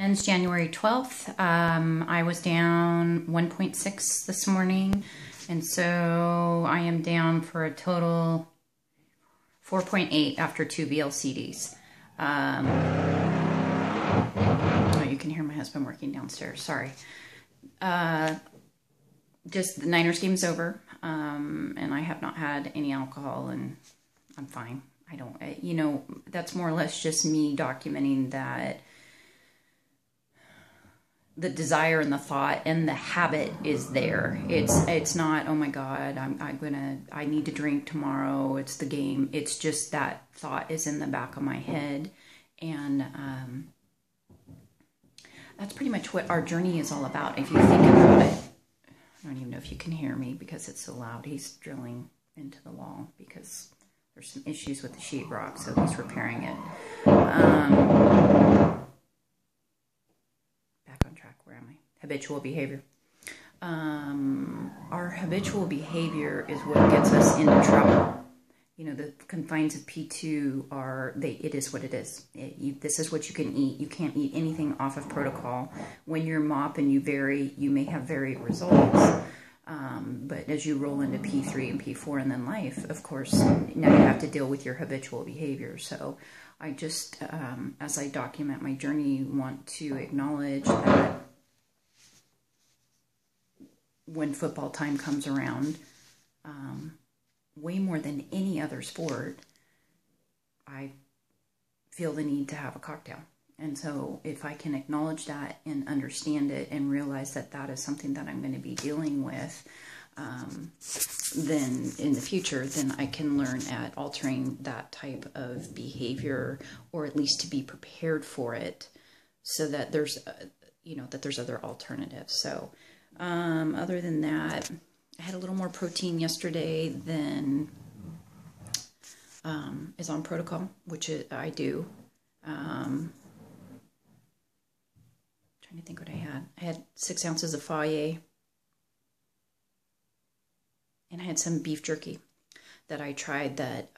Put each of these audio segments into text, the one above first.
Ends January 12th. I was down 1.6 this morning, and so I am down for a total 4.8 after 2 VLCDs. Oh, you can hear my husband working downstairs. Sorry. Just the Niners game's over, and I have not had any alcohol, and I'm fine. I don't, you know, that's more or less just me documenting that the desire and the thought and the habit is there. It's not, oh my God, I need to drink tomorrow. It's the game. It's just that thought is in the back of my head. And that's pretty much what our journey is all about. If you think about it, I don't even know if you can hear me because it's so loud. He's drilling into the wall because there's some issues with the sheetrock, so he's repairing it. Back on track, where am I? Habitual behavior. Our habitual behavior is what gets us into trouble. You know, the confines of P2 are, it is what it is. This is what you can eat. You can't eat anything off of protocol. When you're MOP and you vary, you may have varied results. But as you roll into P3 and P4 and then life, of course, now you have to deal with your habitual behavior. So I just, as I document my journey, want to acknowledge that when football time comes around, way more than any other sport, I feel the need to have a cocktail. And so if I can acknowledge that and understand it and realize that that is something that I'm going to be dealing with, then in the future, then I can learn at altering that type of behavior, or at least to be prepared for it, so that there's, you know, that there's other alternatives. So other than that, I had a little more protein yesterday than is on protocol, which I do. Trying to think what I had. I had 6 ounces of Faye, and I had some beef jerky that I tried that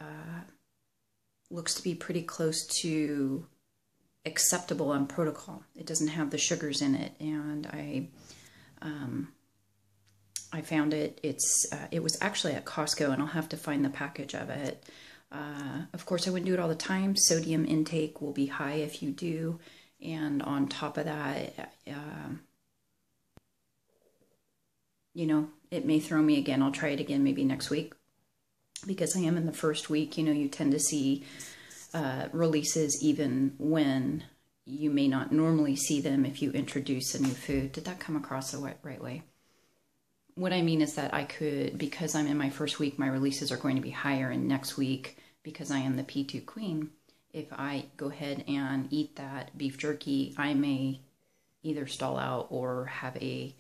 looks to be pretty close to acceptable on protocol. It doesn't have the sugars in it, and I found it. It was actually at Costco, and I'll have to find the package of it. Of course, I wouldn't do it all the time. Sodium intake will be high if you do. And on top of that, you know, it may throw me again. I'll try it again maybe next week, because I am in the first week. You know, you tend to see releases even when you may not normally see them if you introduce a new food. Did that come across the right way? What I mean is that I could, because I'm in my first week, my releases are going to be higher, and next week, because I am the P2 queen, if I go ahead and eat that beef jerky, I may either stall out or have a,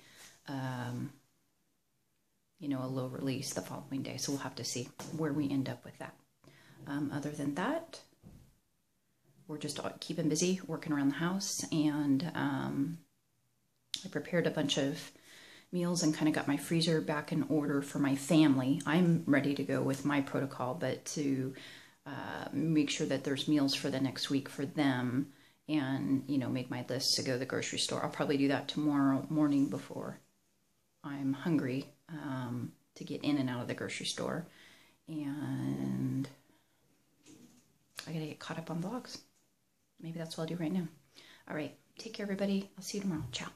you know, a low release the following day. So we'll have to see where we end up with that. Other than that, we're just keeping busy, working around the house, and I prepared a bunch of meals and kind of got my freezer back in order for my family. I'm ready to go with my protocol, but to make sure that there's meals for the next week for them, and, you know, make my list to go to the grocery store. I'll probably do that tomorrow morning before I'm hungry, to get in and out of the grocery store. And I gotta get caught up on vlogs. Maybe that's what I'll do right now. All right, take care, everybody. I'll see you tomorrow. Ciao.